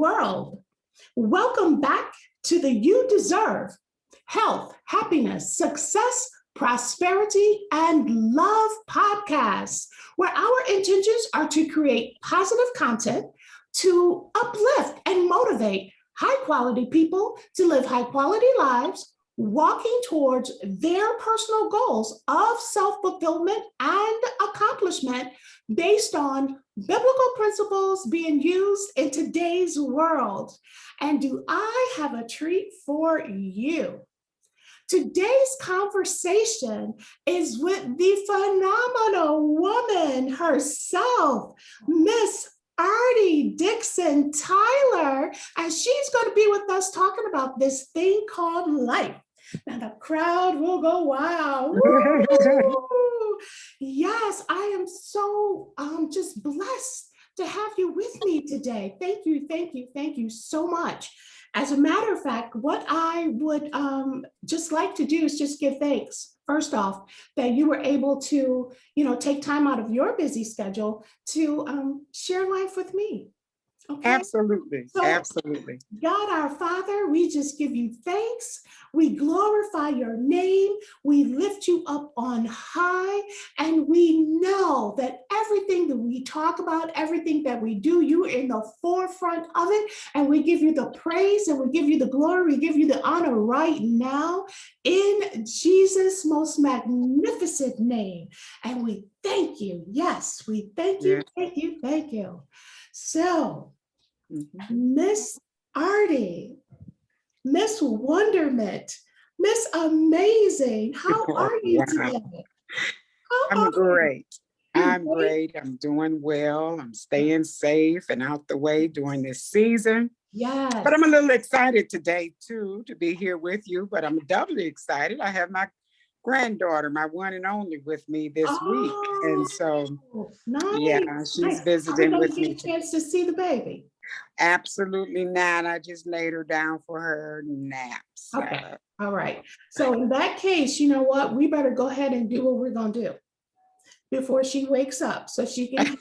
world. Welcome back to the You Deserve Health, Happiness, Success, Prosperity, and Love podcast, where our intentions are to create positive content to uplift and motivate high-quality people to live high-quality lives, walking towards their personal goals of self-fulfillment and accomplishment based on biblical principles being used in today's world. And do I have a treat for you? Today's conversation is with the phenomenal woman herself, Miss Artie Dixon Tyler, and she's going to be with us talking about this thing called life. Now the crowd will go wild. Yes, I am so just blessed to have you with me today. Thank you so much. As a matter of fact, what I would just like to do is just give thanks, first off, that you were able to, take time out of your busy schedule to share life with me. Okay? Absolutely. So, absolutely. God our Father, we just give you thanks. We glorify your name. We lift you up on high. And we know that everything that we talk about, everything that we do, you are in the forefront of it. And we give you the praise and we give you the glory. We give you the honor right now in Jesus' most magnificent name. And we thank you. Yes, we thank you. Yeah. Thank you. So, Miss Artie, Miss Wonderment, Miss Amazing, how are you today? I'm great. I'm great. I'm doing well. I'm staying safe and out the way during this season. Yes. But I'm a little excited today, too, to be here with you. But I'm doubly excited. I have my granddaughter, my one and only, with me this week. And so, nice. Yeah, she's visiting with me. Get a chance to see the baby? Absolutely not. I just laid her down for her naps. Okay. All right. So in that case, you know what? We better go ahead and do what we're going to do before she wakes up so she can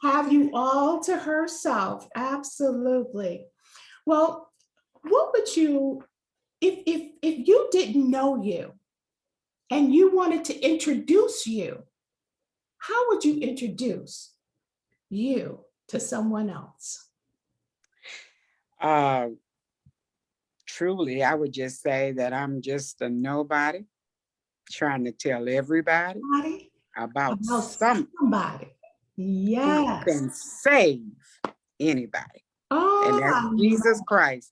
have you all to herself. Absolutely. Well, what would you, if you didn't know you and you wanted to introduce you, how would you introduce you to someone else? Truly, I would just say that I'm just a nobody trying to tell everybody about somebody. Yes. Who can save anybody. And that's Jesus Christ.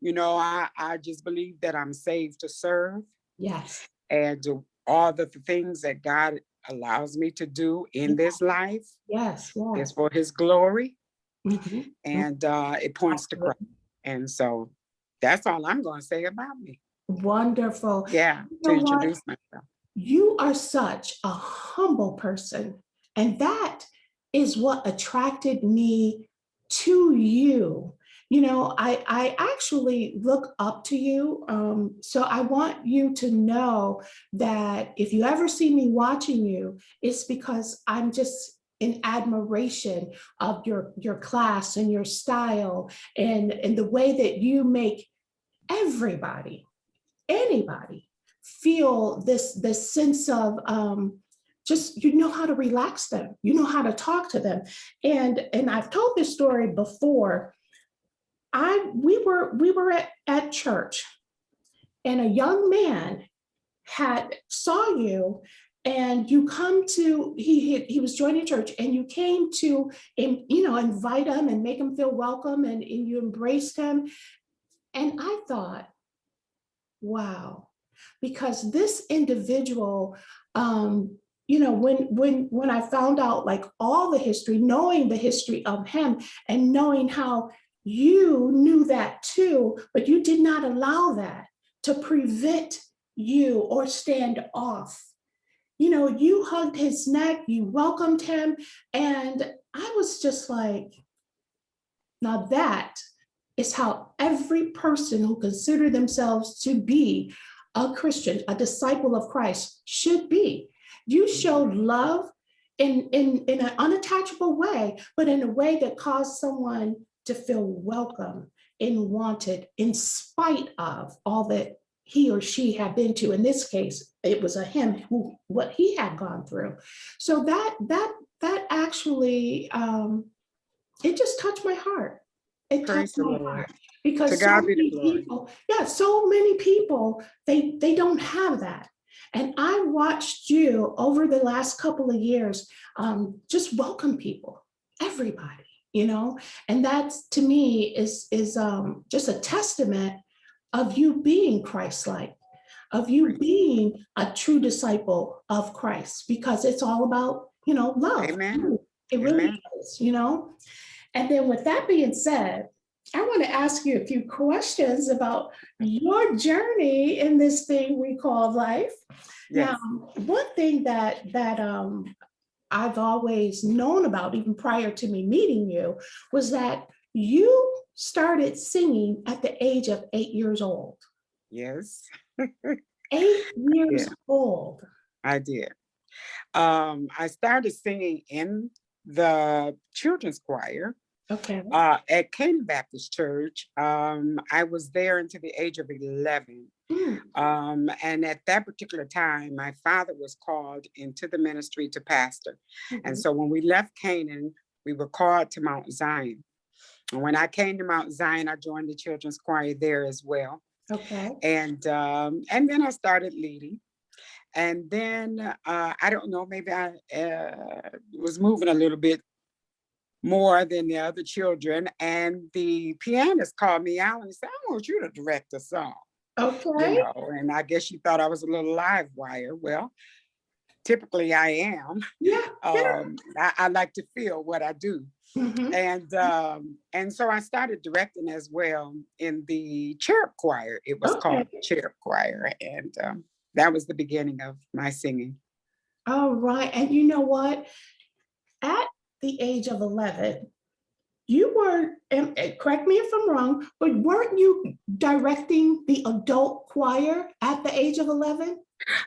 I just believe that I'm saved to serve. Yes. And do all the things that God allows me to do in this life. Yes. Is for his glory. And it points to Christ. And so that's all I'm going to say about me. Wonderful. Yeah, to introduce myself. You are such a humble person. And that is what attracted me to you. I actually look up to you. So I want you to know that if you ever see me watching you, it's because I'm just in admiration of your class and your style and the way that you make anybody feel this sense of just, how to relax them, how to talk to them. And I've told this story before. We were at church and a young man saw you. And you come to, he was joining church and you came to, invite him and make him feel welcome and you embraced him. And I thought, wow, because this individual, when I found out like all the history, knowing the history of him and knowing how you knew that too, but you did not allow that to prevent you or stand off. You hugged his neck, you welcomed him. And I was just like, now that is how every person who consider themselves to be a Christian, a disciple of Christ should be. You showed love in an unattachable way, but in a way that caused someone to feel welcome and wanted in spite of all that he or she had been to. In this case, it was a him who what he had gone through. So that actually it just touched my heart. It Praise touched the my Lord. heart To because so God be the many glory. people, yeah, so many people, they don't have that. And I watched you over the last couple of years just welcome people, everybody, you know, and that's to me is just a testament of you being Christ-like, of you being a true disciple of Christ, because it's all about, you know, love. Amen. It really Amen. is, you know. And then with that being said, I want to ask you a few questions about your journey in this thing we call life. Yes. Now, one thing that I've always known about, even prior to me meeting you, was that you started singing at the age of 8 years old. Yes. 8 years Yeah, old. I did. I started singing in the children's choir Okay. at Canaan Baptist Church. I was there until the age of 11. Mm, And at that particular time, my father was called into the ministry to pastor. And mhm. so when we left Canaan, we were called to Mount Zion. And when I came to Mount Zion, I joined the children's choir there as well. Okay. And then I started leading. And then I don't know, maybe I was moving a little bit more than the other children. And the pianist called me out and said, I want you to direct a song, you Okay. know. And I guess she thought I was a little live wire. Well, typically I am. Yeah. Yeah. I like to feel what I do. Mhm. And so I started directing as well in the cherub choir. It was Okay. called cherub choir. And that was the beginning of my singing. All right. And you know what? At the age of 11, you were, and correct me if I'm wrong, but weren't you directing the adult choir at the age of 11?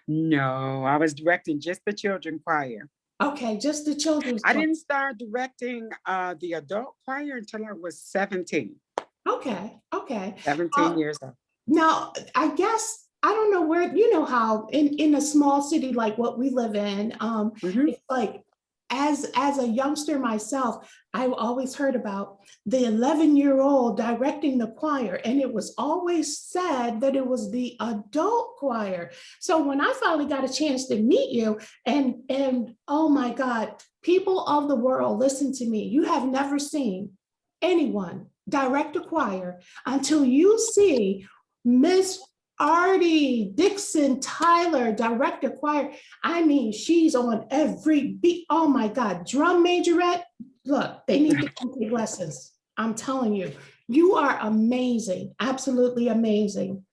No, I was directing just the children choir. Okay, just the children's I choir. didn't start directing the adult choir until I was 17, Okay, okay. 17 years old. Now, I guess, I don't know where, you know how in a small city like what we live in, Mhm. it's like, as a youngster myself, I always heard about the 11-year-old directing the choir, and it was always said that it was the adult choir. So when I finally got a chance to meet you, and oh my God, people of the world, listen to me. You have never seen anyone direct a choir until you see Miss Artie Dixon Tyler, director choir. I mean, she's on every beat. Oh my God, drum majorette. Look, they need to come take lessons. I'm telling you, you are amazing, absolutely amazing.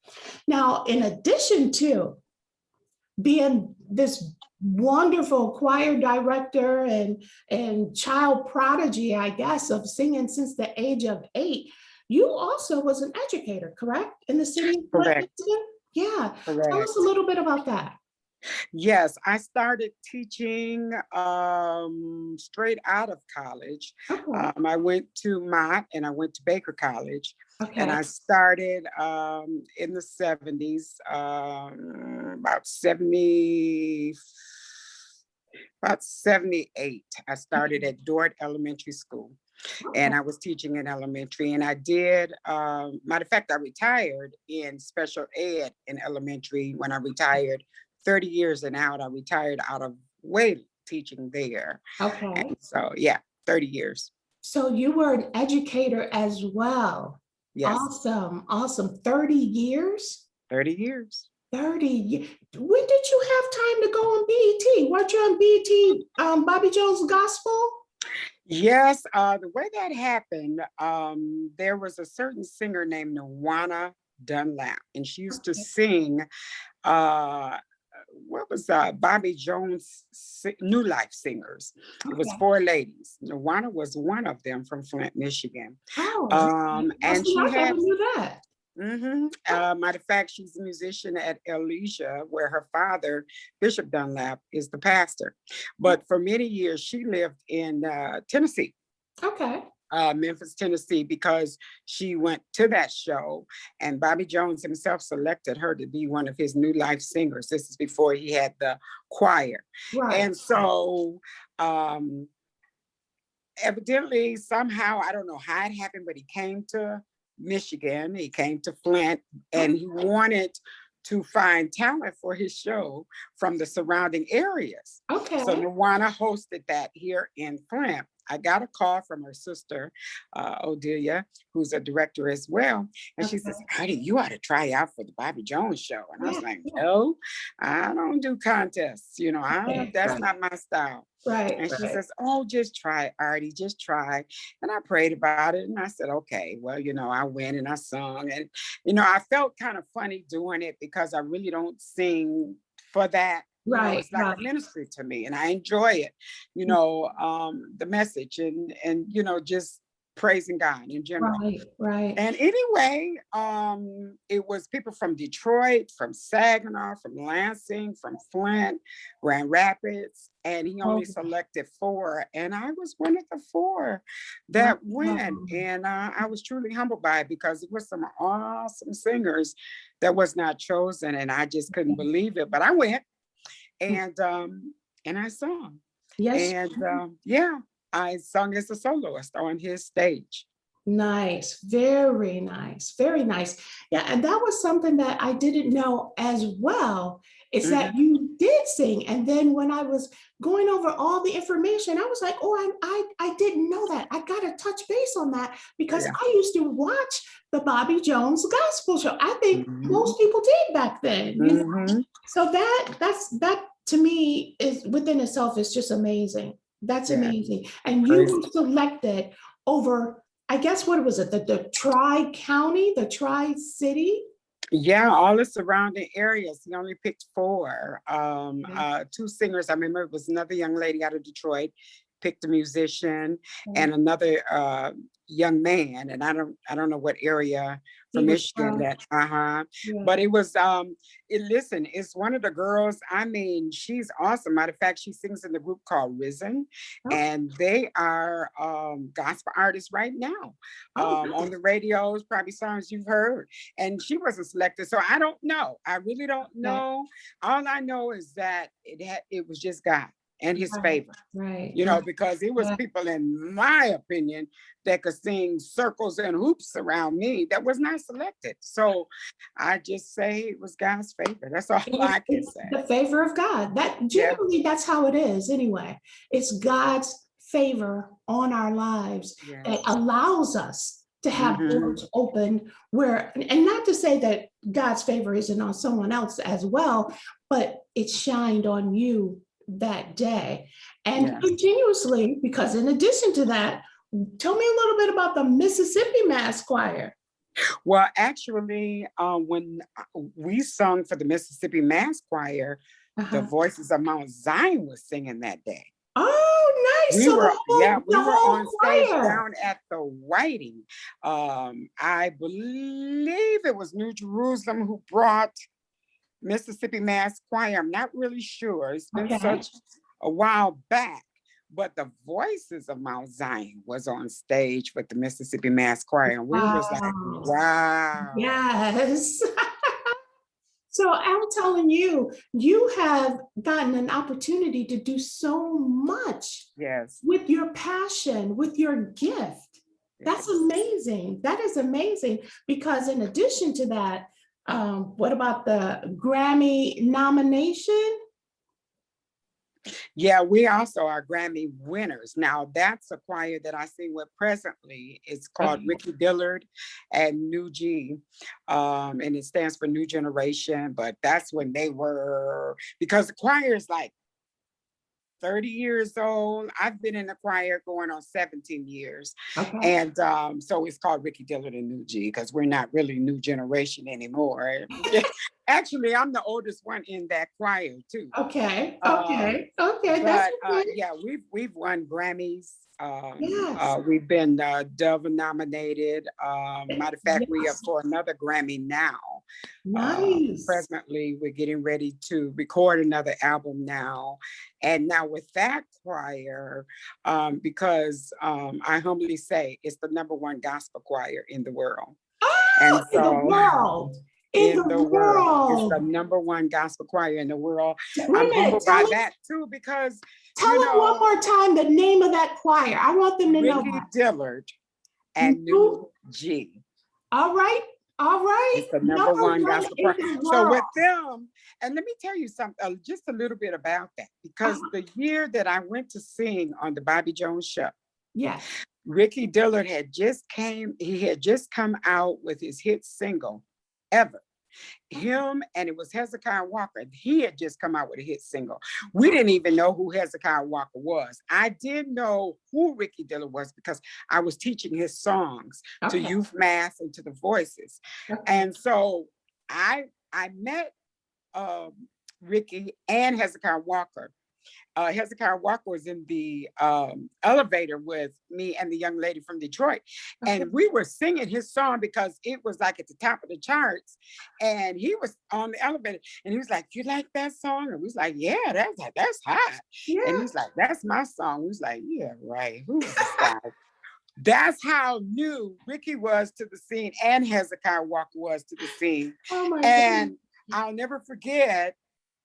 Now, in addition to being this wonderful choir director and child prodigy, I guess, of singing since the age of 8, you also was an educator, correct? In the city of Flint, Correct, Michigan? Yeah. Tell us a correct. little bit about that. Yes, I started teaching straight out of college. Okay. I went to Mott and I went to Baker College, and Okay. I started in the 70s, about 78. I started at Dort Elementary School, Okay. and I was teaching in elementary. And I did, matter of fact, I retired in special ed in elementary when I retired 30 years and out. I retired out of way teaching there. Okay. And so, yeah, 30 years. So you were an educator as well. Yes, Awesome. Awesome. 30 years? 30 years. 30 years. When did you have time to go on BET? Weren't you on BET, Bobby Jones Gospel? Yes, the way that happened, there was a certain singer named Nawana Dunlap, and she used to Okay. sing what was Bobby Jones New Life Singers. It was Okay. 4 ladies. Nawana was one of them from Flint, Michigan. Oh, well, And see, she I had, never knew that. matter of fact, she's a musician at Alicia, where her father, Bishop Dunlap, is the pastor. But for many years, she lived in Tennessee. Okay. Memphis, Tennessee, because she went to that show and Bobby Jones himself selected her to be one of his New Life singers. This is before he had the choir. Right. And so evidently, somehow, I don't know how it happened, but he came to Michigan, he came to Flint, and he wanted to find talent for his show from the surrounding areas. Okay. So Nuwana hosted that here in Flint. I got a call from her sister, Odelia, who's a director as well. And she says, Artie, you ought to try out for the Bobby Jones show. And I was like, no, I don't do contests. You know, that's not my style. Right. And she says, oh, just try, Artie, just try. And I prayed about it. And I said, okay, well, you know, I went and I sung. And, you know, I felt kind of funny doing it because I really don't sing for that. You know, it's like a ministry to me and I enjoy it, you know, the message and, you know, just praising God in general. Right. And anyway, it was people from Detroit, from Saginaw, from Lansing, from Flint, Grand Rapids, and he only selected 4. And I was one of the 4 that went. And I was truly humbled by it because it was some awesome singers that was not chosen. And I just couldn't believe it, but I went. And I sung. Yes. And I sung as a soloist on his stage. Nice. Very nice. Very nice. Yeah. And that was something that I didn't know as well. It's that you did sing. And then when I was going over all the information, I was like, oh, I didn't know that. I got to touch base on that because I used to watch the Bobby Jones gospel show. I think most people did back then. You know? So that to me is within itself is just amazing. That's amazing. And you were selected over, I guess, what was it? The Tri-County, the Tri-City? Yeah, all the surrounding areas. He only picked 4. 2 singers. I remember it was another young lady out of Detroit, picked a musician, and another young man. And I don't know what area from Michigan that, but it was, listen, it's one of the girls, I mean, she's awesome. Matter of fact, she sings in the group called Risen, and they are gospel artists right now on the radios, probably songs you've heard. And she wasn't selected, so I don't know. I really don't know. All I know is that it was just God and his favor, you know, because it was people, in my opinion, that could sing circles and hoops around me that was not selected. So I just say it was God's favor. That's all I can say. The favor of God. That generally, that's how it is anyway. It's God's favor on our lives that allows us to have doors open where, and not to say that God's favor isn't on someone else as well, but it shined on you that day and continuously, because in addition to that, tell me a little bit about the Mississippi Mass Choir. Well, actually, when we sung for the Mississippi Mass Choir, the Voices of Mount Zion was singing that day. Oh, nice. We were on stage down at the Whiting. I believe it was New Jerusalem who brought Mississippi Mass Choir. I'm not really sure. It's been such a while back, but the Voices of Mount Zion was on stage with the Mississippi Mass Choir. And we was like, wow. Yes. So I'm telling you, you have gotten an opportunity to do so much with your passion, with your gift. That's amazing. That is amazing. Because in addition to that, what about the Grammy nomination? Yeah, we also are Grammy winners. Now, that's a choir that I sing with presently. It's called Ricky Dillard and New G, and it stands for New Generation. But that's when they were, because the choir is like 30 years old. I've been in the choir going on 17 years. And so it's called Ricky Dillard and New G because we're not really new generation anymore. Actually, I'm the oldest one in that choir too. Okay. But we've won Grammys. We've been Dove nominated. Matter of fact, we are for another Grammy now. Nice. Presently, we're getting ready to record another album now. And now with that choir, because I humbly say it's the #1 gospel choir in the world. And Oh, in the so world. In in the the world, it's the world. −1 gospel choir in the world. Wait I'm a minute. humbled by that too, because, Tell them one more time the name of that choir. I want them to know Ricky that. Dillard and New G. All right. All right. It's the Number #1 one gospel in choir. the So world. with them, and let me tell you something, just a little bit about that, because the year that I went to sing on the Bobby Jones show, Yes. Ricky Dillard he had just come out with his hit single, Ever. Him, and it was Hezekiah Walker. He had just come out with a hit single. We didn't even know who Hezekiah Walker was. I did know who Ricky Dillard was because I was teaching his songs to youth mass and to the voices. And so I met Ricky and Hezekiah Walker. Hezekiah Walker was in the elevator with me and the young lady from Detroit. And we were singing his song because it was like at the top of the charts. And he was on the elevator and he was like, "You like that song?" And we was like, "Yeah, that's hot." Yeah. And he's like, "That's my song." We was like, "Yeah, right. Who's this guy?" That's how new Ricky was to the scene and Hezekiah Walker was to the scene. Oh my God. I'll never forget,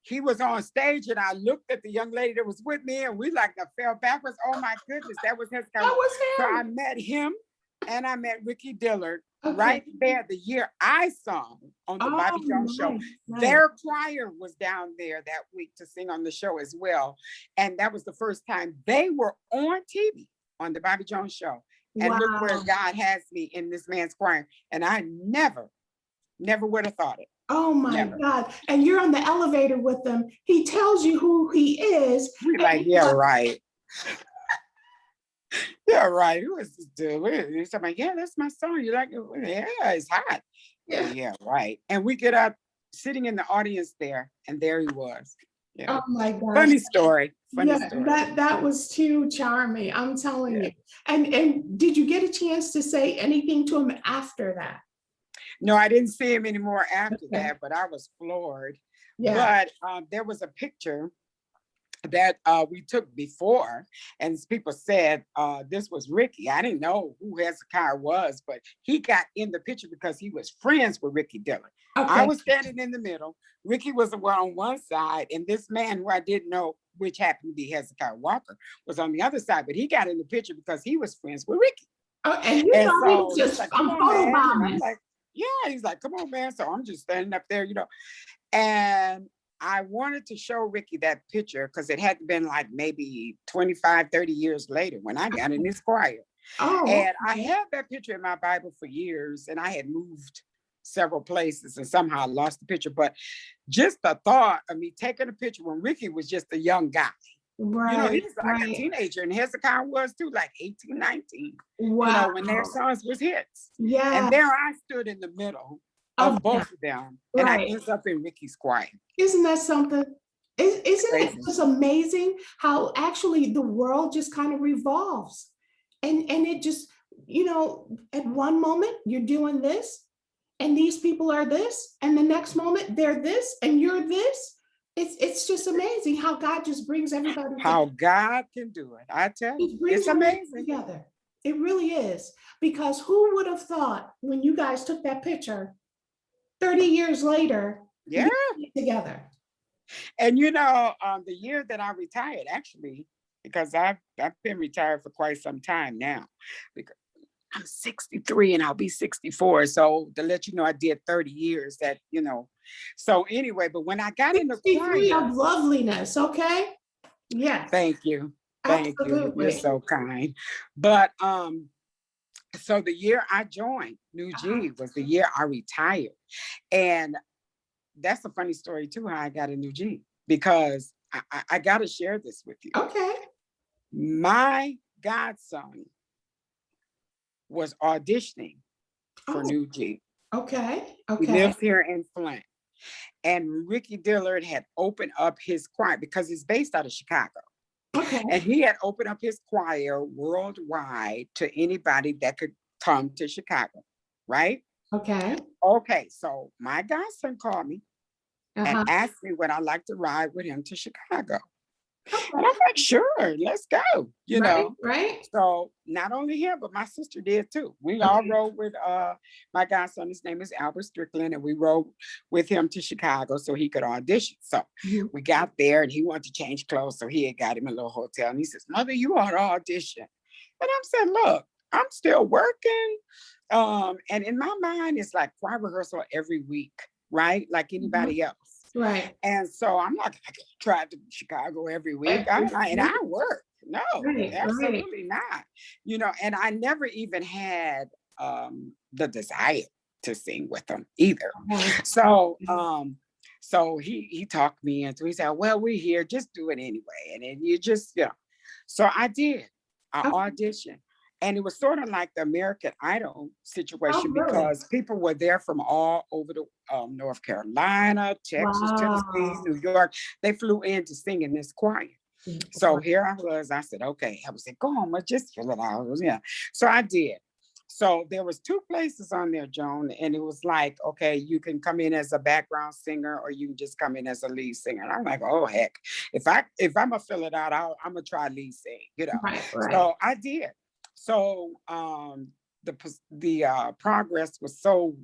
he was on stage and I looked at the young lady that was with me and we like fell backwards. Oh my goodness, that was Hezekiah. That was him. So I met him and I met Ricky Dillard right there the year I sung on the Bobby Jones show. Their choir was down there that week to sing on the show as well. And that was the first time they were on TV on the Bobby Jones show. And look where God has me in this man's choir. And I never would have thought it. Oh my God. And you're on the elevator with them. He tells you who he is. We're like, yeah, right. Yeah, right. Who is this dude? He's like, yeah, that's my song. You like it? Yeah, it's hot. Yeah, right. And we get up sitting in the audience there, and there he was. Yeah. Oh my God. Funny story. Funny story. That was too charming. I'm telling you. And did you get a chance to say anything to him after that? No, I didn't see him anymore after that, but I was floored. Yeah. But there was a picture that we took before, and people said this was Ricky. I didn't know who Hezekiah was, but he got in the picture because he was friends with Ricky Dillard. I was standing in the middle. Ricky was on one side, and this man who I didn't know, which happened to be Hezekiah Walker, was on the other side. But he got in the picture because he was friends with Ricky. And you know, so he was just like, come on, man. I'm like, yeah, he's like, come on, man. So I'm just standing up there, and I wanted to show Ricky that picture because it had been like maybe 25, 30 years later when I got in this choir. And I had that picture in my Bible for years, and I had moved several places and somehow I lost the picture. But just the thought of me taking a picture when Ricky was just a young guy. Right. He was like a teenager, and Hezekiah was too, like 18, 19. Wow. When their songs was hits. Yeah. And there I stood in the middle of both of them. And I ended up in Ricky's choir. Isn't that something? Isn't it just amazing how actually the world just kind of revolves? And it just, at one moment you're doing this, and these people are this, and the next moment they're this, and you're this. It's just amazing how God just brings everybody together. How God can do it. I tell you, it's amazing. Together. It really is. Because who would have thought when you guys took that picture 30 years later, together? And the year that I retired, actually, because I've been retired for quite some time now, because I'm 63 and I'll be 64. So to let you know, I did 30 years that, So anyway, but when I got in the choir of loveliness, okay? Yeah. Thank you. Thank you. You're so kind. But so the year I joined New G was the year I retired. And that's a funny story too, how I got a New G, because I got to share this with you. Okay. My godson was auditioning for New G. Okay. He lives here in Flint. And Ricky Dillard had opened up his choir because he's based out of Chicago. Okay. And he had opened up his choir worldwide to anybody that could come to Chicago, right? Okay. Okay, so my godson called me and Uh-huh. asked me would I like to ride with him to Chicago. And Okay. I'm like, sure, let's go, Right, right. So not only him, but my sister did too. We all Okay. rode with my godson, his name is Albert Strickland, and we rode with him to Chicago so he could audition. So Mhm. we got there and he wanted to change clothes. So he had got him a little hotel and he says, Mother, you ought to audition. And I'm saying, look, I'm still working. And in my mind, it's like choir rehearsal every week, right? Like Mhm. anybody else. Right. And so I'm not gonna drive to Chicago every week. Every And week. I work. No, Right, right. absolutely not. And I never even had the desire to sing with them either. Okay. So Okay. so he talked me into, he said, well, we're here, just do it anyway. And then you just, So I did. I Okay. auditioned. And it was sort of like the American Idol Oh, situation really? because people were there from all over the North Carolina, Texas, Tennessee, Wow. New York. They flew in to sing in this choir. So here I was. I said, okay. I was like, go on, but just fill it out. Yeah. So I did. So there was two places on there, Joan, and it was like, okay, you can come in as a background singer or you can just come in as a lead singer. And I'm like, oh heck, if I'm gonna fill it out, I'm gonna try lead sing. Right, right. So I did. So the progress was so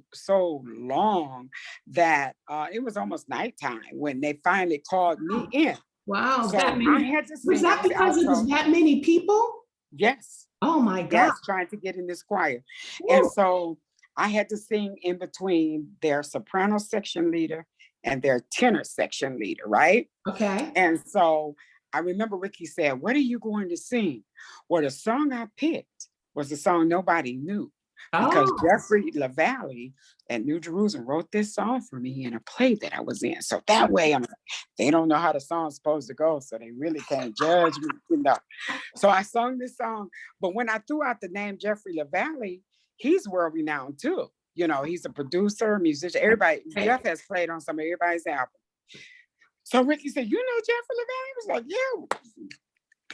long that it was almost nighttime when they finally called me in. Wow, that So I many. had to Was sing. It that was because it was alto. that many people? Yes, Oh my God. yes, trying to get in this choir. And Woo. so I had to sing in between their soprano section leader and their tenor section leader, right? Okay. And so I remember Ricky said, what are you going to sing? Well, the song I picked was a song nobody knew because Oh, Jeffrey LaValle at New Jerusalem wrote this song for me in a play that I was in. So that way they don't know how the song's supposed to go, so they really can't judge me. So I sung this song, but when I threw out the name Jeffrey LaValle, he's world renowned too. He's a producer, musician. Everybody, right. Jeff has played on some of everybody's albums. So Ricky said, Jeffrey LaValle? He was like, yeah,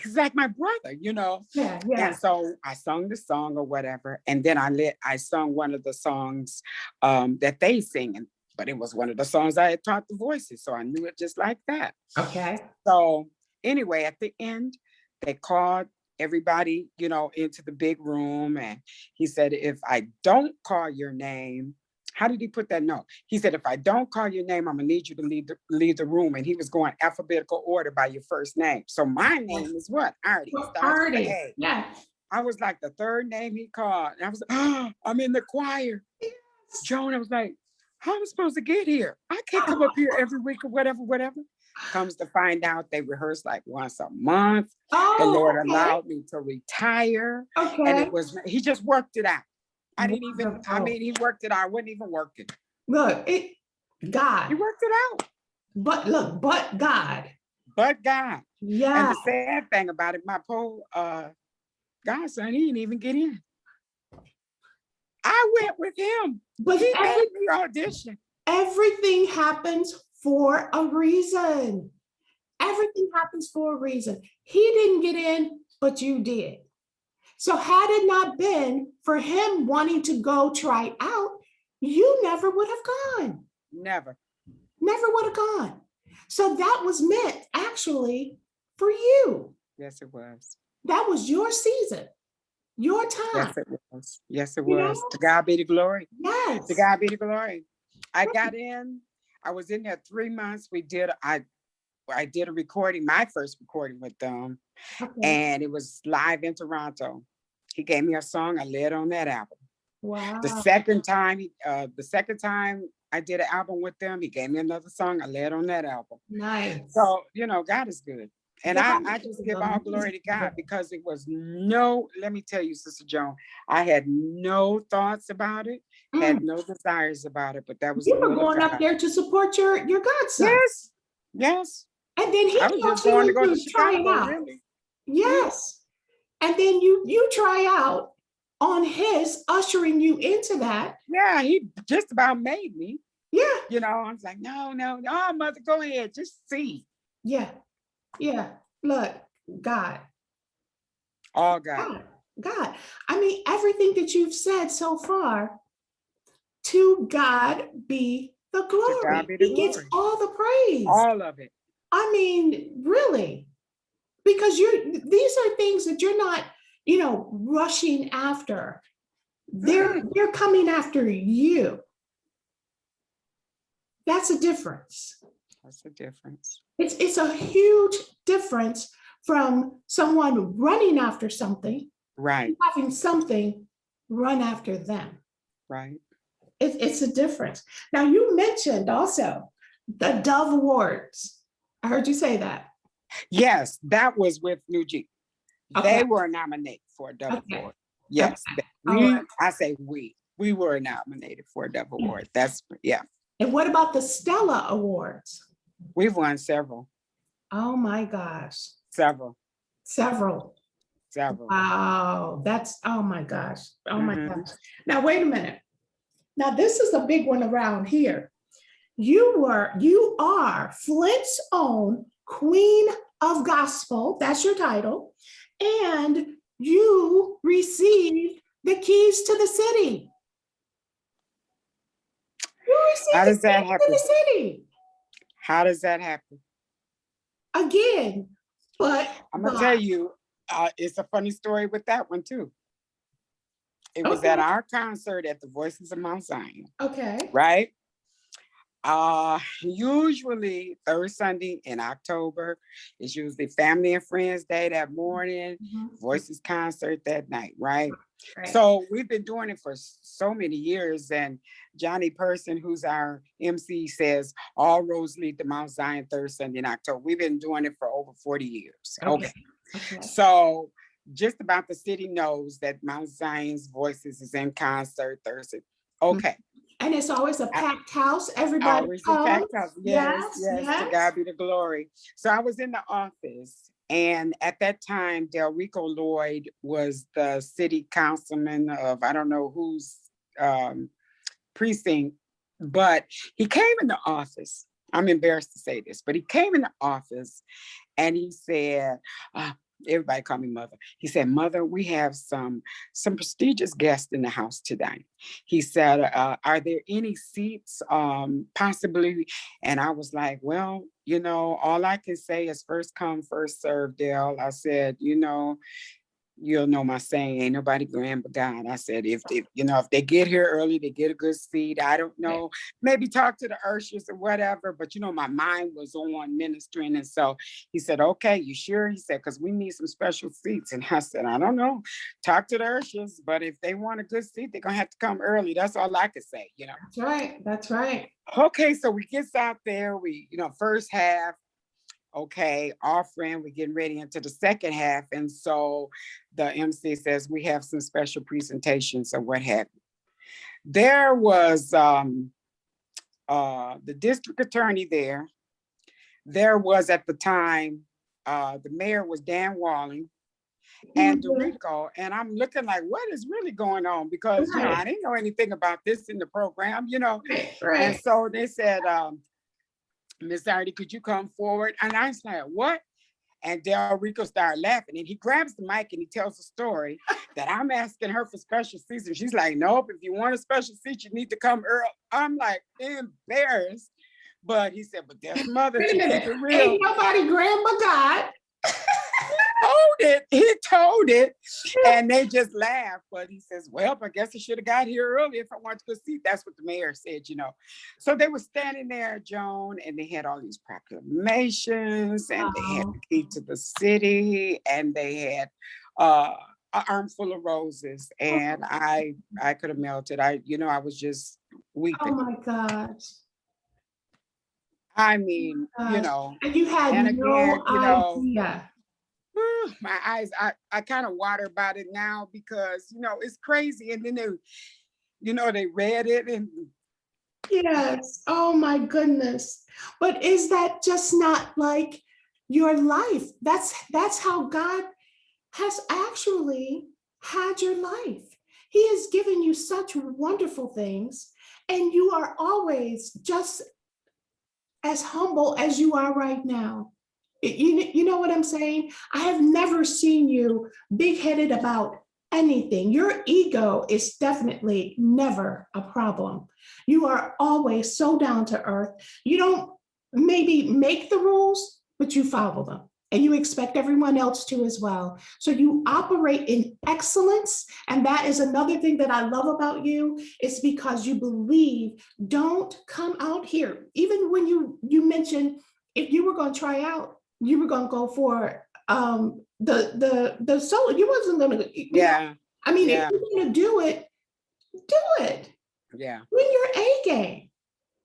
he's like my brother. Yeah, yeah. And so I sung the song or whatever. And then I sung one of the songs that they sing. But it was one of the songs I had taught the voices. So I knew it just like that. Okay. So anyway, at the end, they called everybody, into the big room. And he said, if I don't call your name, how did he put that note? He said, if I don't call your name, I'm gonna need you to leave the room. And he was going alphabetical order by your first name. So my name is what? Artie. Well, Starts with an Artie. A. Yeah. I was like the third name he called. And I was like, oh, I'm in the choir. Yes. Joan, I was like, how am I supposed to get here? I can't come up here every week or whatever. Comes to find out they rehearse like once a month. The Lord Oh, okay. allowed me to retire. And Okay. he just worked it out. Wonderful. He worked it out. I wasn't even working. Look, He God. worked it out. But look, but God. But God. And Yeah. the sad thing about it, my poor godson, he didn't even get in. I went with him. But He made me audition. everything happens for a reason. Everything happens for a reason. He didn't get in, but you did. So had it not been for him wanting to go try out, you never would have gone. Never. Never would have gone. So that was meant actually for you. Yes, it was. That was your season, your time. Yes, it was. Yes, it You was. know? To God be the glory. Yes. To God be the glory. I got in. I was in there 3 months. I did a recording, my first recording with them, Okay. and it was live in Toronto. He gave me a song. I led on that album. Wow. The second time I did an album with them, he gave me another song. I led on that album. Nice. So, God is good. And God I just is give all glory to God amazing. because it was let me tell you, Sister Joan, I had no thoughts about it, had no desires about it, but that was the You were will of going up God. there to support your godson. Yes, yes. And then he I was talks just going to you go to into trying Chicago, out. really. Yes. And then you try out on his ushering you into that. Yeah, he just about made me. Yeah. I was like, no, mother, go ahead, just see. Yeah. Yeah. Look, God. All God. God. I mean, everything that you've said so far To God be the To God glory. be the He gets glory. all the praise. All of it. I mean, really, because these are things that you're not, rushing after. They're coming after you. That's a difference. That's the difference. It's a huge difference from someone running after something, Right. having something run after them. Right. It's a difference. Now, you mentioned also the Dove Awards. I heard you say that. Yes, that was with New G. Okay. They were nominated for a Dove Okay. Award. Yes, Right. I say we were nominated for a Dove Award. That's, yeah. And what about the Stella Awards? We've won several. Oh my gosh. Several. Wow. Oh my gosh. Oh my Mhm. gosh. Now, wait a minute. Now, this is a big one around here. You are Flint's own Queen of Gospel. That's your title. And you received the keys to the city. You received How does the that keys happen? to the city. How does that happen? Again, but I'm gonna God. tell you, it's a funny story with that one too. It was Okay. at our concert at the Voices of Mount Zion, Okay. right? Usually third Sunday in October is usually Family and Friends Day that morning, Voices concert that night, right? Right. So we've been doing it for so many years, and Johnny Person, who's our MC, says all roads lead to Mount Zion third Sunday in October. We've been doing it for over 40 years. Okay. So just about the city knows that Mount Zion's Voices is in concert Thursday. Okay. And it's always a packed house. Everybody Always a comes. packed house. Yes. To God be the glory. So I was in the office, and at that time, Delrico Lloyd was the city councilman of, I don't know whose precinct, but he came in the office. I'm embarrassed to say this, but he came in the office and he said, everybody call me Mother. He said, Mother, we have some prestigious guests in the house today. He said, are there any seats possibly? And I was like, well, all I can say is first come, first serve, Dale. I said, you'll know my saying, ain't nobody grand but God. I said, if they get here early, they get a good seat. I don't know, maybe talk to the ushers or whatever, but my mind was on ministering. And so he said, okay, you sure? He said, because we need some special seats. And I said, I don't know, talk to the ushers, but if they want a good seat, they're gonna have to come early. That's all I could say, That's right. Okay, so we get out there, we, first half, okay, offering, we're getting ready into the second half. And so the MC says, we have some special presentations or what have you. There was the district attorney there. There was at the time, the mayor was Dan Walling and Delrico. And I'm looking like, what is really going on? Because, I didn't know anything about this in the program, Right. And so they said, Miss Artie, could you come forward? And I was like, what? And Delrico started laughing, and he grabs the mic and he tells a story that I'm asking her for special seats. And she's like, nope, if you want a special seat, you need to come early. I'm like embarrassed. But he said, but there's Mother to keep it real. Ain't nobody grand but God. He told it, and they just laughed. But he says, well, I guess I should have got here early if I wanted to see. That's what the mayor said, So they were standing there, Joan, and they had all these proclamations, and they had the key to the city, and they had an armful of roses, and I could have melted. I was just weeping. Oh my gosh. I mean, And you had idea. My eyes, I kind of water about it now because, it's crazy. And then they read it and. Yes. Oh my goodness. But is that just not like your life? That's how God has actually had your life. He has given you such wonderful things, and you are always just as humble as you are right now. You know what I'm saying? I have never seen you big-headed about anything. Your ego is definitely never a problem. You are always so down to earth. You don't maybe make the rules, but you follow them. And you expect everyone else to as well. So you operate in excellence. And that is another thing that I love about you. It's because you believe, don't come out here. Even when you mentioned if you were going to try out, you were going to go for the solo. You wasn't going to. Yeah. I mean, Yeah. if you're going to do it, do it. Yeah. Bring your A game.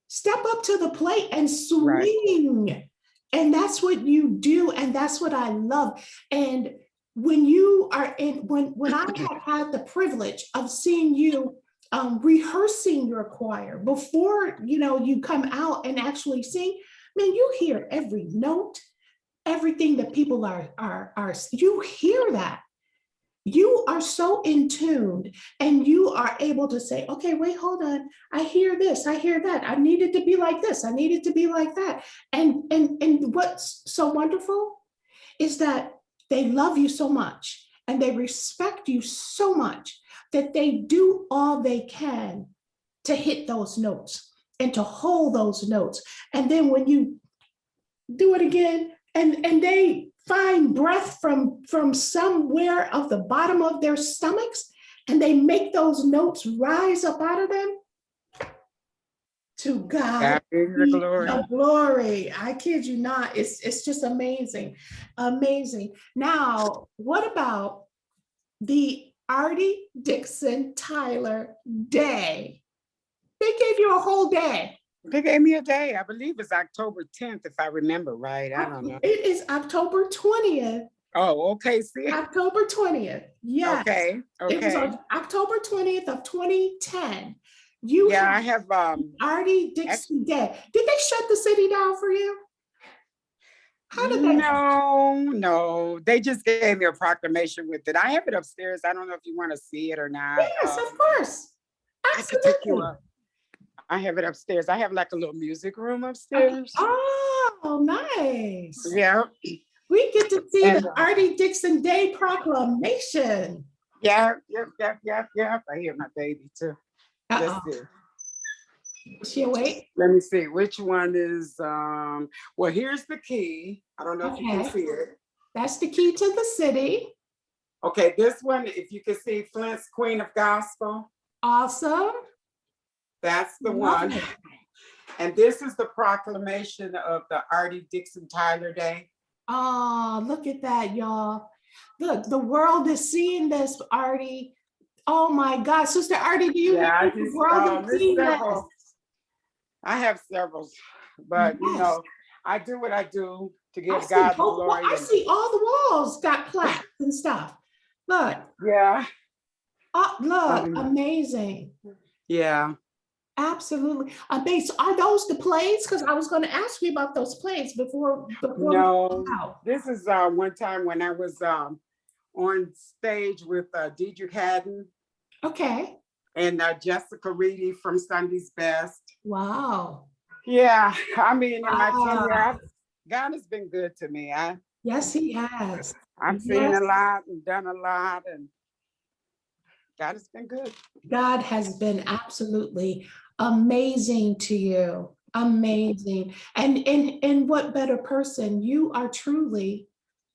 Step up to the plate and swing. Right. And that's what you do. And that's what I love. And when you are when I have had the privilege of seeing you rehearsing your choir before, you come out and actually sing, man, you hear every note, everything that people are you hear that. You are so in tune and you are able to say, okay, wait, hold on. I hear this, I hear that. I need it to be like this. I need it to be like that. And what's so wonderful is that they love you so much and they respect you so much that they do all they can to hit those notes and to hold those notes. And then when you do it again and they find breath from somewhere of the bottom of their stomachs, and they make those notes rise up out of them. To God be the glory. I kid you not. It's just amazing. Amazing. Now, what about the Artie Dixon Tyler Day? They gave you a whole day. They gave me a day. I believe it's October 10th, if I remember right. I don't know. It is October 20th. Oh, okay. See? October 20th. Yes. Okay. Okay. It was on October 20th of 2010. I have Artie Dixon Day. Did they shut the city down for you? How did they? No. They just gave me a proclamation with it. I have it upstairs. I don't know if you want to see it or not. Yes, of course. Absolutely. I have it upstairs. I have like a little music room upstairs. Oh, nice. Yeah. We get to see the Artie Dixon Day proclamation. Yeah. I hear my baby too. Let's see. She awake? Let me see. Which one is, well, here's the key. I don't know if you can see it. That's the key to the city. Okay, this one, if you can see Flint's Queen of Gospel. Awesome. That's the one. And this is the proclamation of the Artie Dixon Tyler Day. Oh, look at that, y'all. Look, the world is seeing this, Artie. Oh my God, Sister Artie, do you I have several, but I do what I do to give God the glory. I see all the walls got plaques and stuff. Look. Yeah. Oh, look, amazing. Yeah. Absolutely amazing. Are those the plays? Because I was going to ask you about those plays before. No, this is one time when I was on stage with Deidre Haddon. Okay. And Jessica Reedy from Sunday's Best. Wow. Yeah, I mean, in my 10 years, God has been good to me. Yes, He has. I've seen a lot and done a lot, and God has been good. God has been absolutely amazing to you. Amazing. And what better person? You are truly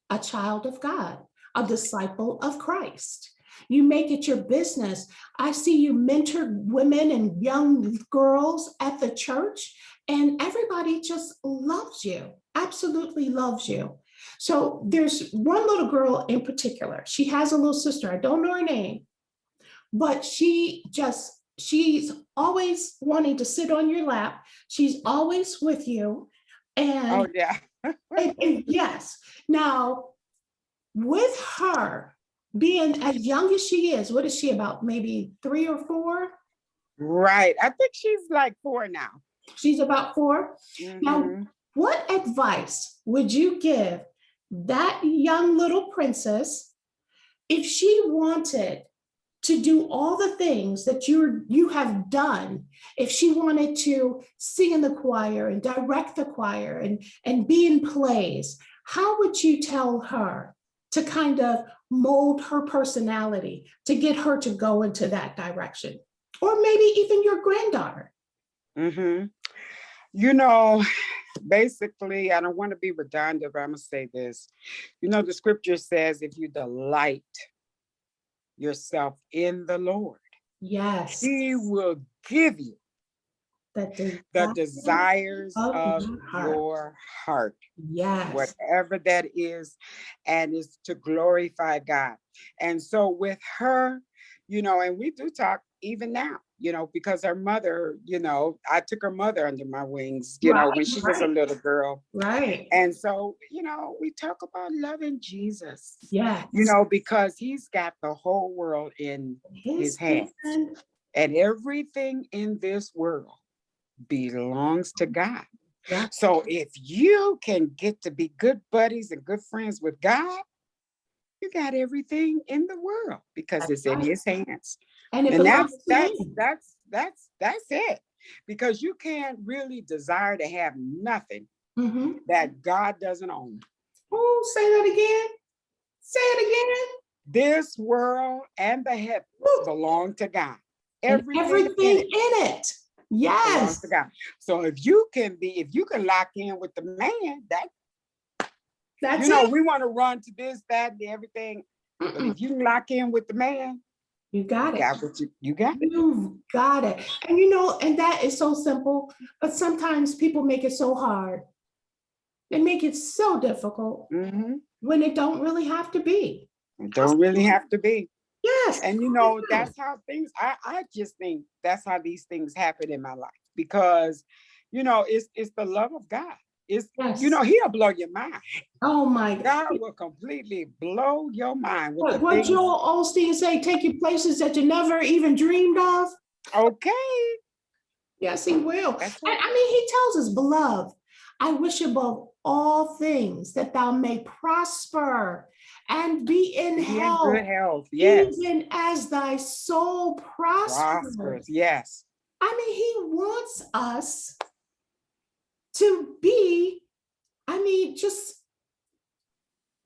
a child of God, a disciple of Christ. You make it your business. I see you mentor women and young girls at the church, and everybody just loves you, absolutely loves you. So there's one little girl in particular. She has a little sister. I don't know her name, but she's always wanting to sit on your lap. She's always with you. And, and yes. Now, with her being as young as she is, what is she, about maybe 3 or 4? Right. I think she's like 4 now. She's about 4. Mm-hmm. Now, what advice would you give that young little princess if she wanted to do all the things that you have done, if she wanted to sing in the choir and direct the choir and be in plays? How would you tell her to kind of mold her personality to get her to go into that direction? Or maybe even your granddaughter. Mm-hmm. Basically, I don't want to be redundant, but I'm going to say this. The scripture says, if you delight yourself in the Lord, Yes. he will give you the desires of your heart. Yes. Whatever that is, and it's to glorify God. And so with her, and we do talk even now, because her mother, I took her mother under my wings, when she was a little girl. Right. And so, we talk about loving Jesus. Yes. Because he's got the whole world in his hands. And everything in this world belongs to God. Yeah. So if you can get to be good buddies and good friends with God, you got everything in the world because it's in his hands. And that's it. Because you can't really desire to have nothing mm-hmm. that God doesn't own. Oh, say that again. Say it again. This world and the heavens belong to God. Everything in it. Yes. Belongs to God. So if you can lock in with the man, that's it. We want to run to this, that, and everything. Mm-mm. But if you lock in with the man, you got it. You got it. You've got it. And and that is so simple, but sometimes people make it so hard. They make it so difficult when it don't really have to be. It don't really have to be. Yes. And that's how things, I just think that's how these things happen in my life, because, it's the love of God. It's, he'll blow your mind. Oh my God. God will completely blow your mind. With what Joel Osteen say, take you places that you never even dreamed of. Okay. Yes, he will. Right. He tells us, beloved, I wish above all things that thou may prosper and be in health. Good health, yes. Even as thy soul prospers. Yes. He wants us to be, just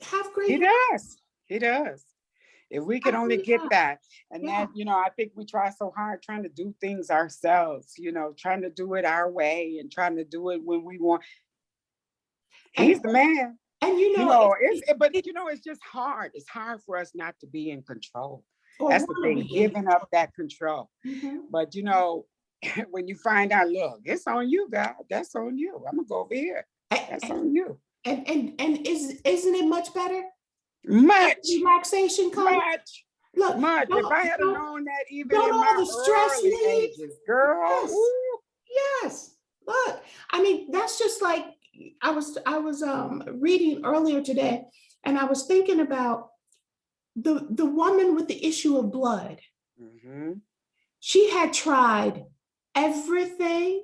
have great health. He does. If we can only get that. And that, I think we try so hard trying to do things ourselves, trying to do it our way and trying to do it when we want. He's the man. And it's just hard. It's hard for us not to be in control. That's the thing, giving up that control. Mm-hmm. But when you find out, look, it's on you, God. That's on you. I'm gonna go over here. That's on you. And isn't it much better? Much relaxation comes. Look, much. If I had known that even in my early ages, girl. Yes. Yes. Look, that's just like I was reading earlier today, and I was thinking about the woman with the issue of blood. Mm-hmm. She had tried everything.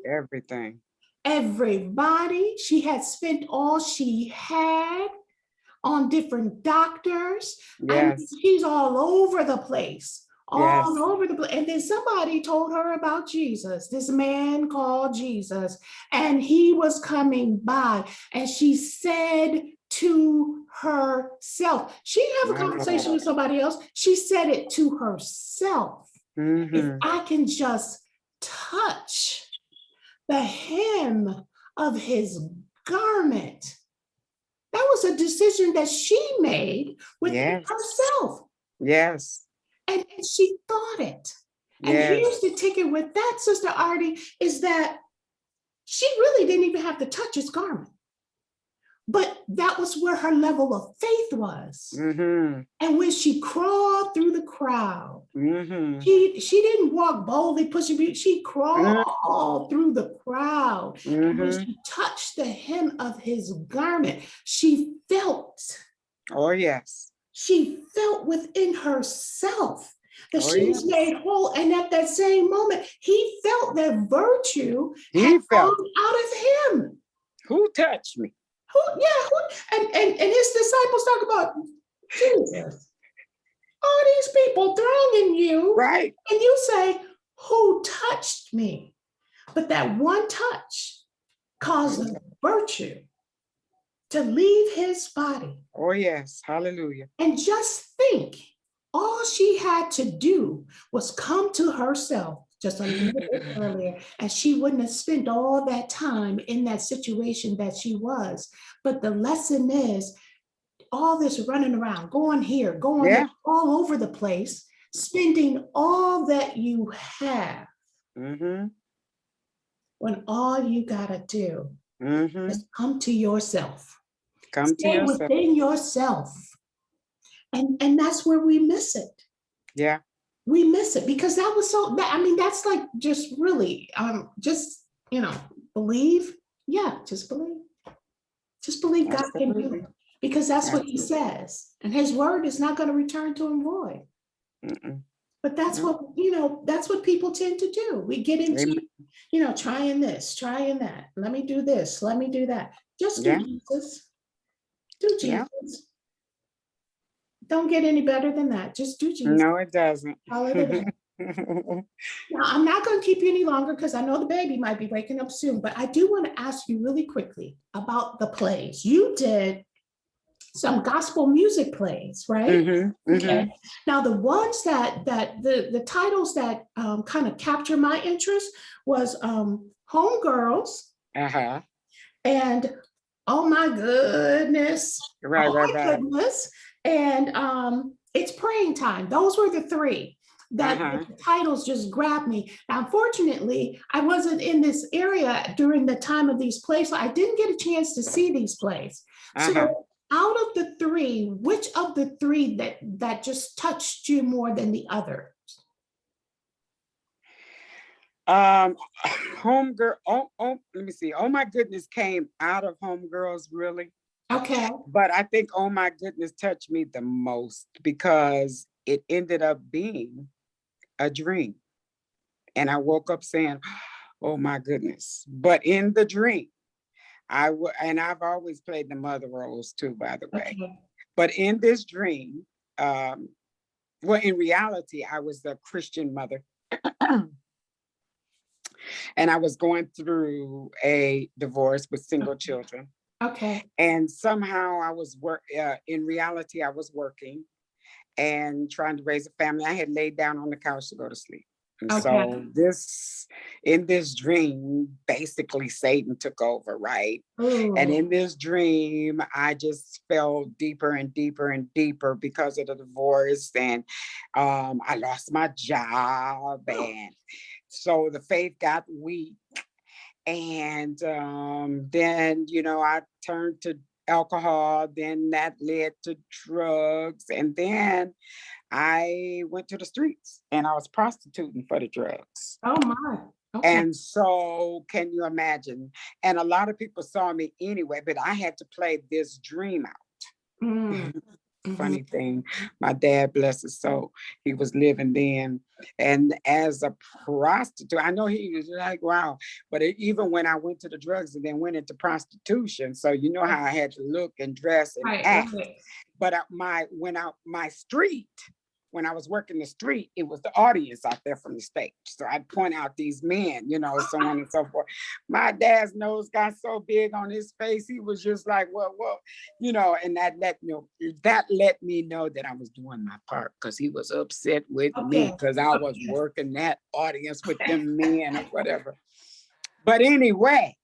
Everybody. She had spent all she had on different doctors. Yes. She's all over the place. Over the place. And then somebody told her about Jesus, this man called Jesus, and he was coming by, and she said to herself, she didn't have a conversation with somebody else. She said it to herself. Mm-hmm. If I can just touch the hem of his garment. That was a decision that she made within herself. Yes. And she thought it. And here's the ticket with that, Sister Artie, is that she really didn't even have to touch his garment. But that was where her level of faith was. Mm-hmm. And when she crawled through the crowd, mm-hmm. she didn't walk boldly, pushing people. She crawled through the crowd. Mm-hmm. And when she touched the hem of his garment, she felt. Oh, yes. She felt within herself that she was made whole. And at that same moment, he felt that virtue had gone out of him. Who touched me? And his disciples talk about Jesus. All these people thronging you. Right. And you say, who touched me? But that one touch caused a virtue to leave his body. Oh, yes. Hallelujah. And just think, all she had to do was come to herself just a little bit earlier, and she wouldn't have spent all that time in that situation that she was. But the lesson is all this running around, going here, going there, all over the place, spending all that you have, when all you gotta do is come to yourself. Stay within yourself. And that's where we miss it. Yeah. We miss it because that was so, I mean, that's like just really, just, believe. Yeah, just believe. Just believe God can do it, because that's what he says. And his word is not going to return to him void. But that's what, that's what people tend to do. We get into, trying this, trying that. Let me do this. Let me do that. Just do Jesus. Do Jesus. Don't get any better than that. Just do Jesus. No, it doesn't. Hallelujah. Now, I'm not going to keep you any longer because I know the baby might be waking up soon, but I do want to ask you really quickly about the plays. You did some gospel music plays, right? Okay. Now, the ones that the titles that kind of capture my interest was Homegirls and Oh My Goodness. Right. Goodness. And It's Praying Time. Those were the three that the titles just grabbed me. Now, unfortunately, I wasn't in this area during the time of these plays, so I didn't get a chance to see these plays. So out of the three, which of the three that just touched you more than the other? Homegirl, let me see. Oh My Goodness came out of Homegirls, really. Okay. But I think Oh My Goodness touched me the most because it ended up being a dream. And I woke up saying, oh my goodness. But in the dream, and I've always played the mother roles too, by the way. But in this dream, well, in reality, I was the Christian mother. And I was going through a divorce with single children. Okay. And somehow I was in reality, I was working and trying to raise a family. I had laid down on the couch to go to sleep. And so in this dream, basically Satan took over, right? Ooh. And in this dream, I just fell deeper and deeper and deeper because of the divorce. And I lost my job. And so the faith got weak. And then, I turned to alcohol, then that led to drugs. And then I went to the streets and I was prostituting for the drugs. Oh my. Okay. And so can you imagine? And a lot of people saw me anyway, but I had to play this dream out. Funny thing, my dad, bless his soul, he was living then. And as a prostitute, I know he was like, wow. But even when I went to the drugs and then went into prostitution, so you know how I had to look and dress and act. But when I was working the street, it was the audience out there from the stage. So I'd point out these men, so on and so forth. My dad's nose got so big on his face, he was just like, well, and that let me know that I was doing my part, because he was upset with me because I was working that audience with them men or whatever. But anyway,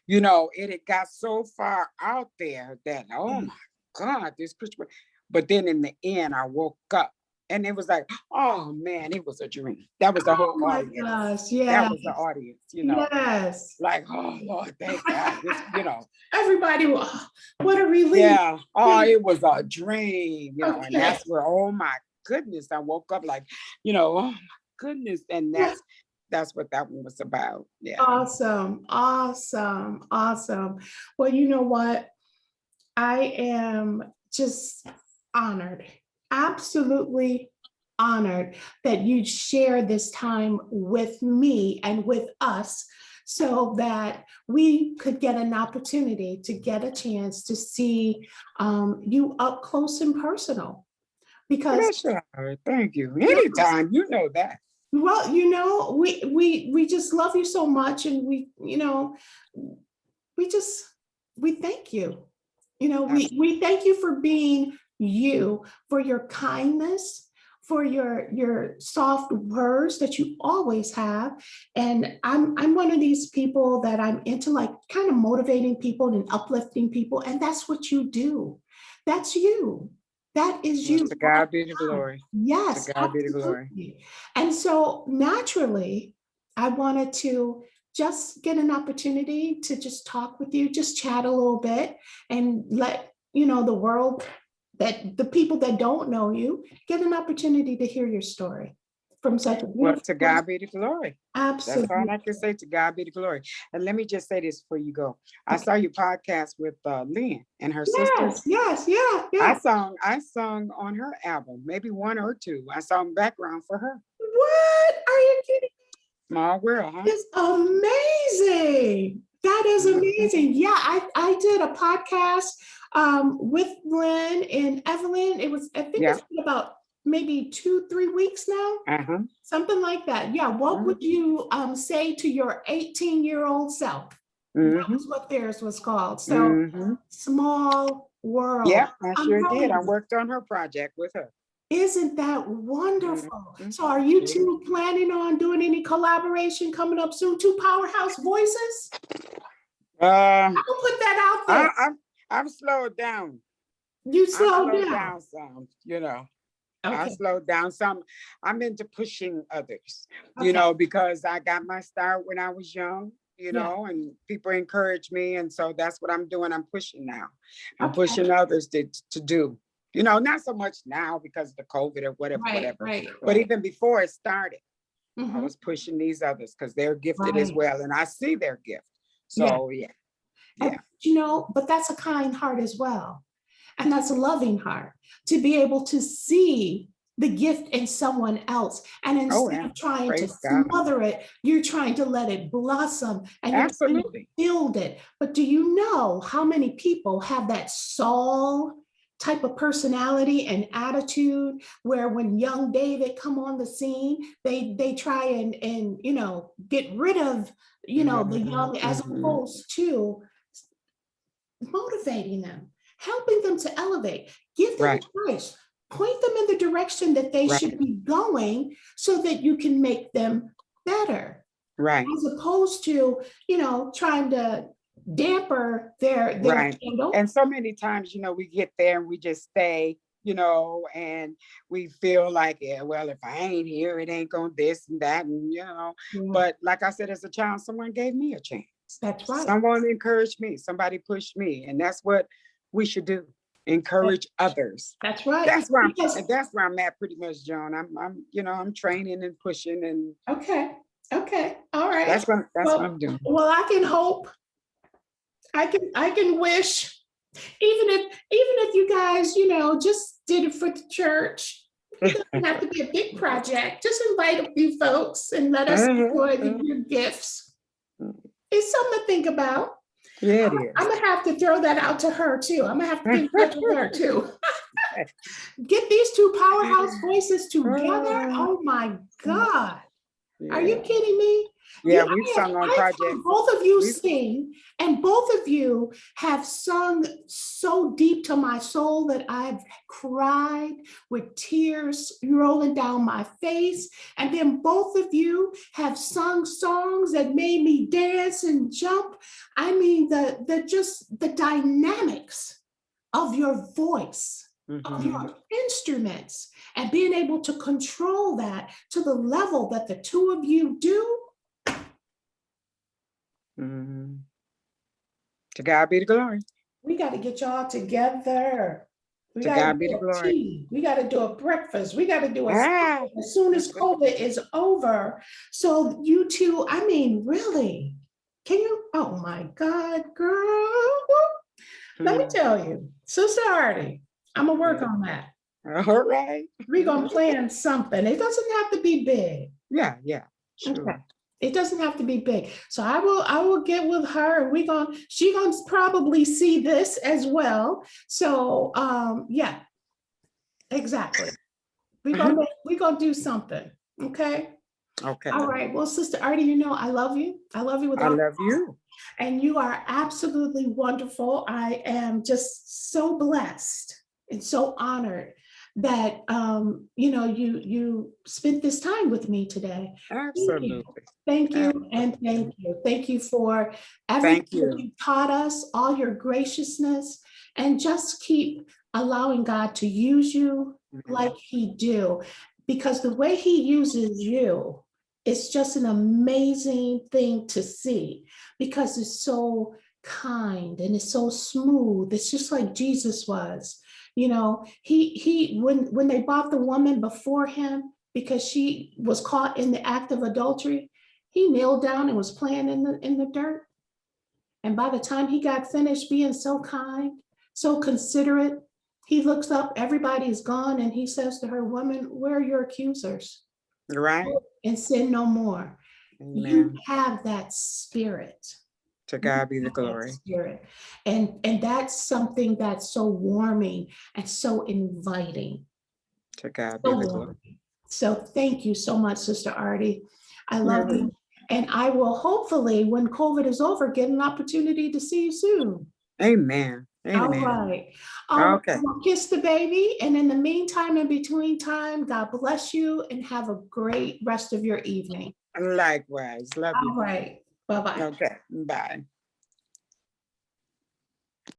it had got so far out there that, oh my God, this Christian. But then in the end, I woke up. And it was like, oh man, it was a dream. That was the whole audience. Gosh, yeah. That was the audience, Yes. Like, oh Lord, thank God. This, Everybody, what a relief. Yeah. Oh, it was a dream, and that's where, oh my goodness, I woke up like, oh my goodness. And that's what that one was about. Yeah. Awesome. Well, you know what? I am just honored. Absolutely honored that you share this time with me and with us, so that we could get an opportunity to get a chance to see you up close and personal. Because thank you. Anytime, that. Well, we just love you so much, and we thank you. You know, we thank you for being you, for your kindness, for your soft words that you always have. And I'm one of these people that I'm into, like kind of motivating people and uplifting people. And that's what you do. That's you. That is Well, you. to God be the glory. Yes, To God be the glory. absolutely. And so naturally, I wanted to just get an opportunity to just talk with you, just chat a little bit and let the world, that the people that don't know you, get an opportunity to hear your story from such a Well, beautiful to person. God be the glory. That's all Absolutely. I can say. To God be the glory. And let me just say this before you go. I saw your podcast with Lynn and her sisters. Yes, yeah, I yeah. sung on her album, maybe one or two. I sung background for her. What? Are you kidding? Small world, huh? It's amazing. That is amazing. Yeah, I did a podcast with Lynn and Evelyn. I think Yeah. it's been about maybe 2-3 weeks now, Uh-huh. something like that. Yeah. What would you say to your 18-year-old self? That was what theirs was called. So small world. Yeah, I I'm sure telling did. I you, worked on her project with her. isn't that wonderful? Mhm. So are you Sure did. two planning on doing any collaboration coming up soon? Two powerhouse voices? Uh, I will put that out there. I'm slowed down. You I'm slow slowed down. down some, I Okay. slowed down some. I'm into pushing others, Okay. because I got my start when I was young, Yeah. and people encourage me. And so that's what I'm doing. I'm pushing now. I'm Okay. pushing others to do, not so much now because of the COVID or whatever, Right. But even before it started, I Mhm. was pushing these others because they're gifted as Right. well. And I see their gift. Yeah. So yeah. And, but that's a kind heart as well. And that's a loving heart to be able to see the gift in someone else. And Oh, instead yeah. of trying to Praise God. smother it, you're trying to let it blossom and you're trying to Absolutely. build it. But do you know how many people have that Saul type of personality and attitude where when young David come on the scene, they try and get rid of the young, as opposed to motivating them, helping them to elevate, give them Right. advice, point them in the direction that they Right. should be going so that you can make them better. Right. As opposed to, trying to damper their Right. candle. And so many times, we get there and we just stay, and we feel like, yeah, well, if I ain't here, it ain't going this and that. And, but like I said, as a child, someone gave me a chance. That's right. Someone encouraged me. Somebody pushed me. And that's what we should do. Encourage others. That's right. That's where I'm at pretty much, Joan. I'm training and pushing and Okay. All right. that's what I'm doing. Well, I can hope. I can wish, even if you guys, just did it for the church. It doesn't have to be a big project. Just invite a few folks and let us enjoy your gifts. It's something to think about. Yeah, it is. I'm gonna have to throw that out to her too. I'm gonna have to get in touch with her too. Get these two powerhouse voices together. Oh my God. Yeah. Are you kidding me? Yeah, we've sung on projects. Both of you sing, and both of you have sung so deep to my soul that I've cried with tears rolling down my face. And then both of you have sung songs that made me dance and jump. I mean, the dynamics of your voice, of your instruments, and being able to control that to the level that the two of you do. To God be the glory. We got to get y'all together. We To got God to be do the a glory. tea. We got to do a breakfast. We got to do as soon as COVID is over. So you two, I mean, really, can you? Oh my God, girl. Let me tell you, Sister Artie, I'm going to work on that. All right. We're going to plan something. It doesn't have to be big. Yeah, sure. Okay. It doesn't have to be big. So I will get with her and she gonna probably see this as well. So yeah, exactly. We're gonna do something. Okay. Okay. All right. Well, Sister Artie, you know, I love you. I love you with I all, love you. and you are absolutely wonderful. I am just so blessed and so honored that you know, you spent this time with me today. Thank you. Absolutely. Thank you and Absolutely. thank you. Thank you for everything Thank that you. you taught us, all your graciousness, and just keep allowing God to use you like he do, because the way he uses you, it's just an amazing thing to see, because it's so kind and it's so smooth. It's just like Jesus was. You know, he when they brought the woman before him because she was caught in the act of adultery, he kneeled down and was playing in the dirt. And by the time he got finished being so kind, so considerate, he looks up, everybody's gone, and he says to her, "Woman, where are your accusers? Right? And sin no more." You Amen. have that spirit. To You God be the have that glory. spirit. And that's something that's so warming and so inviting. To God be So the glory. warming. So thank you so much, Sister Artie. I love You're you. And I will hopefully, when COVID is over, get an opportunity to see you soon. Amen. All Amen. right. All right. Okay. Well, kiss the baby. And in the meantime, in between time, God bless you and have a great rest of your evening. Likewise. Love All you. right. Bye-bye. Okay. Bye.